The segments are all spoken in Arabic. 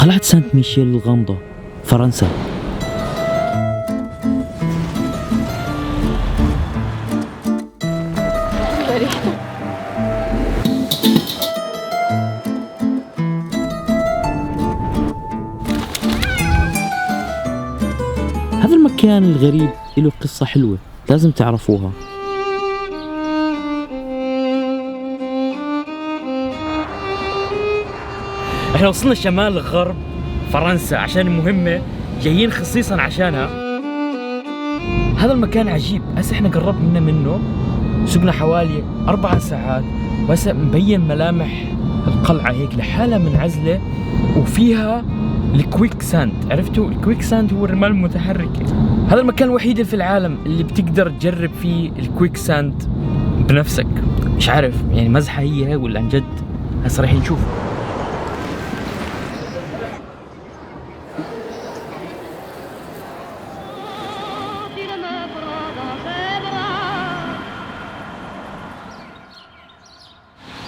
قلعة سانت ميشيل الغامضة، فرنسا. هذا المكان الغريب له قصة حلوة لازم تعرفوها. احنا وصلنا شمال غرب فرنسا عشان مهمة جايين خصيصا عشانها. هذا المكان عجيب. هسه احنا قربنا منه، سقنا حوالي 4 ساعات، وهسه مبين ملامح القلعة هيك لحالها منعزلة، وفيها الكويك ساند. عرفتوا الكويك ساند؟ هو الرمال المتحركة. هذا المكان الوحيد في العالم اللي بتقدر تجرب فيه الكويك ساند بنفسك. مش عارف يعني مزحة هي ولا عن جد، هسه راح نشوف.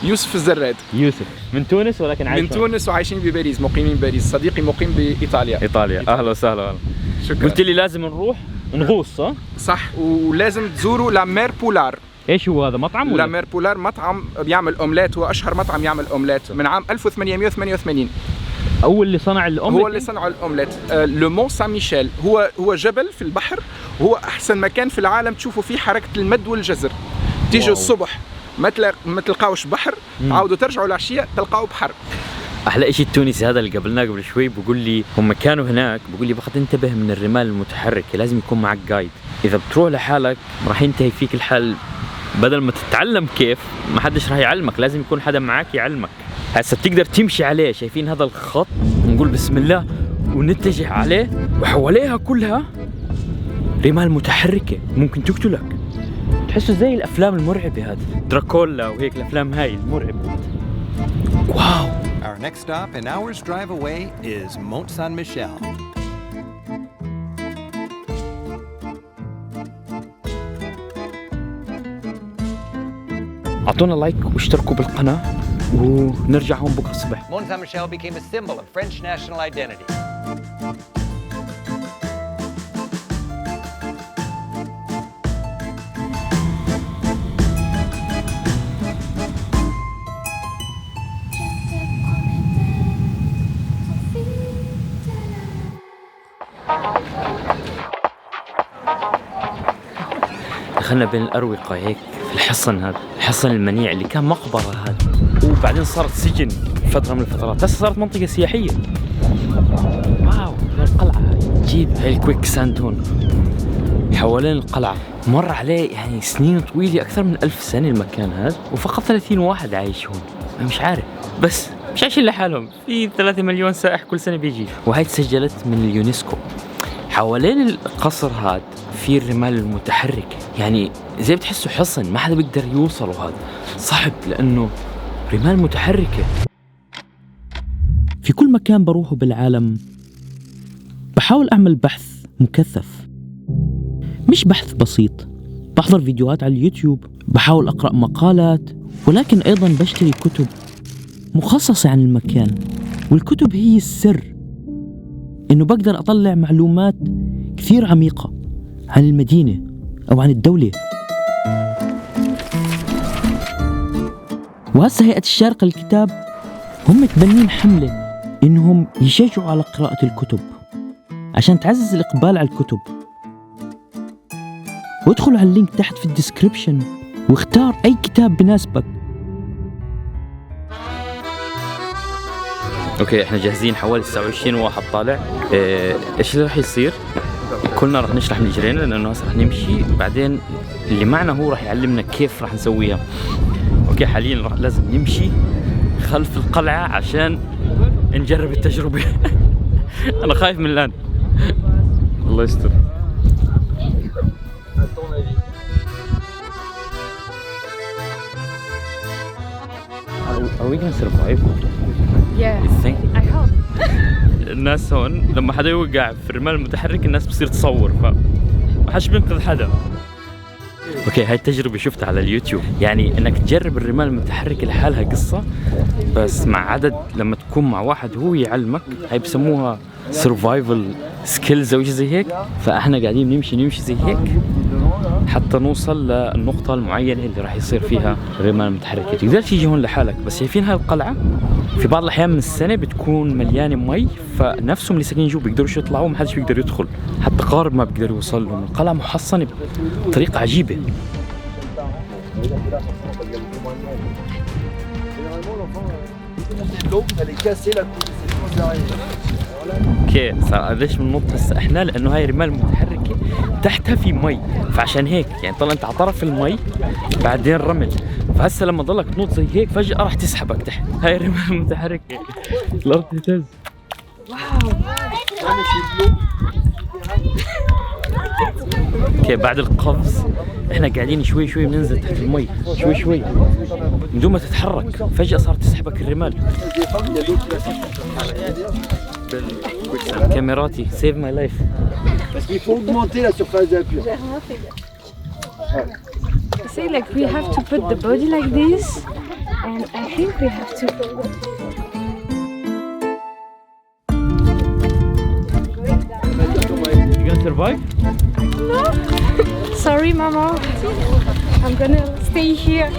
يوسف الزراد. يوسف من تونس ولكن عايش من تونس وعايشين بباريس، مقيمين بباريس. صديقي مقيم بإيطاليا. إيطاليا. أهلا وسهلا. شكرا. قلت لي لازم نروح نغوص، صح؟ صح، ولازم تزوروا لا مير بولار. ايش هو هذا مطعم ولا؟ لا مير بولار مطعم بيعمل اومليت، هو اشهر مطعم يعمل اومليت من عام 1888. اول اللي صنع الاومليت؟ هو اللي صنع الاومليت. لو مون سان ميشيل هو جبل في البحر، هو احسن مكان في العالم تشوفوا فيه حركة المد والجزر. تيجي الصبح ما تلقاوش بحر، تعاودوا ترجعوا العشية تلقاو بحر. احلى شيء التونسي هذا اللي قابلناه قبل شوي بقول لي هم كانوا هناك، بقول لي بقى انتبه من الرمال المتحركه، لازم يكون معك جايد. اذا بتروح لحالك راح ينتهي فيك الحال، بدل ما تتعلم كيف ما حدش راح يعلمك، لازم يكون حدا معك يعلمك. هسه بتقدر تمشي عليه، شايفين هذا الخط؟ نقول بسم الله ونتجه عليه، وحواليها كلها رمال متحركه ممكن تقتلك. تحسوا زي الافلام المرعبه هذه، دراكولا وهيك الافلام هاي المرعبه. واو. Our next stop an hour's drive away is Mont Saint-Michel. اعطونا لايك واشتركوا بالقناة ونرجع هون بكره الصبح. Mont Saint-Michel became a symbol of French national identity. دخلنا بين الأروقة هيك في الحصن هذا، الحصن المنيع اللي كان مقبرة هذا، وبعدين صارت سجن فترة من الفترات، هسه صارت منطقة سياحية. واو القلعة هاي جيب هاي الكويك ساند هون حوالين القلعة. مر عليه يعني سنين طويلة، أكثر من 1000 سنة المكان هذا، وفقط 30 واحد عايش هون. مش عارف، بس مش عايشين لحالهم، في 3 مليون سائح كل سنة بيجي. وهاي تسجلت من اليونسكو. حوالين القصر هذا في الرمال المتحركة، يعني زي بتحسوا حصن ما حدا بيقدر يوصلوا، هذا صعب لأنه رمال متحركة. في كل مكان بروحه بالعالم بحاول أعمل بحث مكثف، مش بحث بسيط. بحضر فيديوهات على اليوتيوب، بحاول أقرأ مقالات، ولكن أيضا بشتري كتب مخصصة عن المكان. والكتب هي السر، إنه بقدر أطلع معلومات كثير عميقة عن المدينة أو عن الدولة. وهسه هيئة الشارقة للكتاب هم تبنين حملة إنهم يشجعوا على قراءة الكتب عشان تعزز الإقبال على الكتب. وادخلوا على اللينك تحت في الديسكريبشن واختار أي كتاب بناسبك. اوكي احنا جاهزين، حوالي 29 واحد طالع. ايش اللي راح يصير؟ كلنا راح نشرح من جرينا لانه هسه راح نمشي، بعدين اللي معنا هو راح يعلمنا كيف راح نسويها. اوكي حاليا لازم نمشي خلف القلعة عشان نجرب التجربة. انا خايف من الان. الله يستر. Are we gonna survive? Yeah. You think? I hope. الناس هون لما حدا يوقع في الرمال المتحرك الناس بتصير تصور، ما حدش بينقذ حدا. اوكي هاي التجربة شفتها على اليوتيوب، يعني انك تجرب الرمال المتحركة لحالها قصة، بس مع عدد لما تكون مع واحد هو يعلمك، هاي بسموها survival skills او شيء زي هيك. فاحنا قاعدين نمشي زي هيك حتى نوصل للنقطة المعينة اللي راح يصير فيها الرمال المتحركة. تقدر تيجي هون لحالك، بس شايفين هاي القلعة في بعض الأحيان من السنة بتكون مليانة مي، فنفسهم اللي ساكنين جوا بيقدروش يطلعوا وما حدش بيقدر يدخل، حتى قارب ما بيقدر يوصل لهم. القلعة محصنة بطريقة عجيبة. اوكي صار ليش بننط هسه احنا؟ لانه هاي رمال متحركه تحتها في مي، فعشان هيك يعني طلع انت على طرف المي بعدين رمل، فهسه لما ضلك تنط زي هيك فجاه راح تسحبك تحت. هاي الرمال متحركه الارض تهتز. اوكي بعد القفز احنا قاعدين شوي بننزل تحت المي شوي من دون ما تتحرك، فجاه صارت تسحبك الرمال. كاميراتي save my life. Parce qu'il faut augmenter la surface d'appui. See, like we have to put the body like this, and I think we have to. You gonna survive? No. Sorry, Mama. I'm gonna stay here.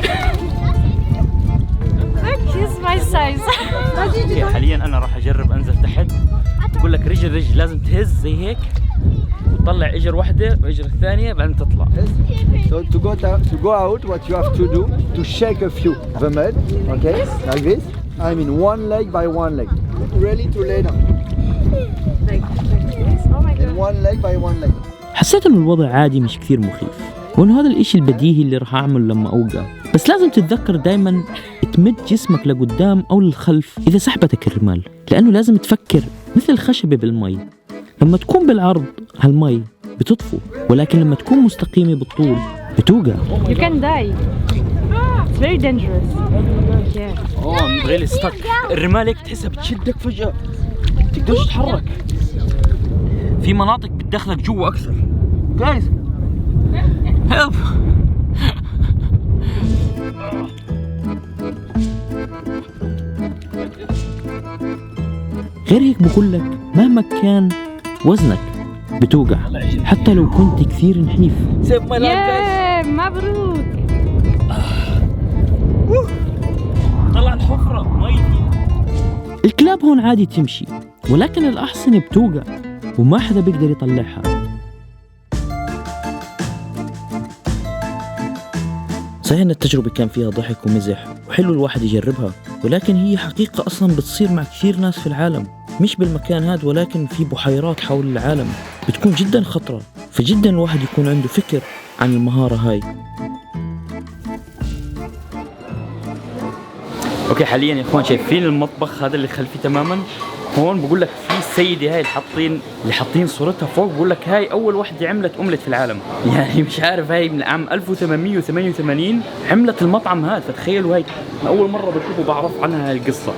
Look, he's my size. حاليا انا راح اجرب انزل تحت. بقول لك رجل لازم تهز زي هيك وتطلع اجر واحده واجر الثانيه بعدين تطلع. So to go out, what you have to do to shake a few the mud, okay, like this. I mean one leg by one leg. Really to lay down. Like this. Oh my And God. one leg by one leg. حسيت انه الوضع عادي مش كثير مخيف، وانه هذا الاشي البديهي اللي راح اعمله لما اوقع، بس لازم تتذكر دايما تمد جسمك لقدام او للخلف اذا سحبتك الرمال، لانه لازم تفكر مثل الخشبة بالمي، لما تكون بالعرض هالمي بتطفو، ولكن لما تكون مستقيمة بالطول بتوقع. You can die. It's very dangerous. Yeah. I'm really stuck. الرمال هيك تحسها بتشدك فجأة تقدرش تتحرك. في مناطق بتدخلك جوا أكثر. Guys help. غير هيك بقول لك مهما كان وزنك بتوقع حتى لو كنت كثير نحيف. Save my life guys. Yeah, مبروك. طلع الحفرة مي فيها. الكلاب هون عادي تمشي، ولكن الأحصنة بتوقع وما حدا بيقدر يطلعها. صحيح ان التجربة كان فيها ضحك ومزح وحلو الواحد يجربها، ولكن هي حقيقة اصلا بتصير مع كثير ناس في العالم، مش بالمكان هذا ولكن في بحيرات حول العالم بتكون جدا خطرة، فجدا الواحد يكون عنده فكر عن المهارة هاي. اوكي حاليا يا اخوان شايفين المطبخ هذا اللي خلفي تماما؟ هون بقول لك في السيدة هاي اللي حاطين صورتها فوق، بقول لك هاي اول وحدة عملت اومليت في العالم. يعني مش عارف هاي من عام 1888 عملت المطعم هذا، فتخيلوا هاي اول مرة بشوفه بعرف عنها هاي القصة.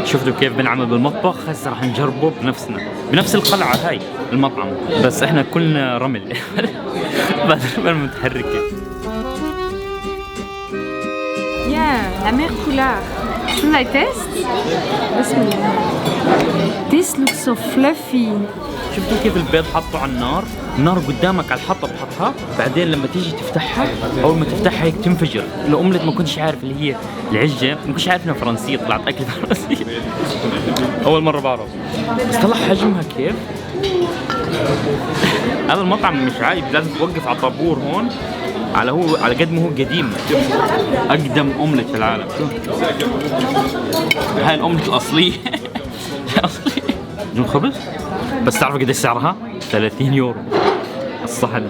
شفتوا كيف بنعمل بالمطبخ؟ هسه راح نجربه بنفسنا بنفس القلعة هاي المطعم، بس احنا كلنا رمل بعد الرمل متحركة. Yeah, la mer couleur. Should I test? Bismillah. This looks so fluffy. شفتوا كيف البيض حطه على النار؟ النار قدامك على الحطب حطها، بعدين لما تيجي تفتحها اول ما تفتحها هيك تنفجر. الاومليت ما كنتش عارف اللي هي العجة، ما كنتش عارف انها فرنسية، طلعت اكل فرنسي. اول مرة بعرف. بس طلع حجمها كيف؟ هذا المطعم مش عادي، لازم توقف على طابور هون على قد ما هو قديم. اقدم اومليت في العالم. هاي الاومليت الاصلية. اصلي الخبز. بس تعرفوا قديش سعرها؟ 30 يورو الصحن.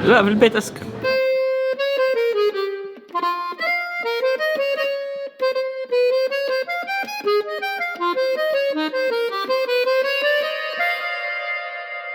لا في البيت اسكن.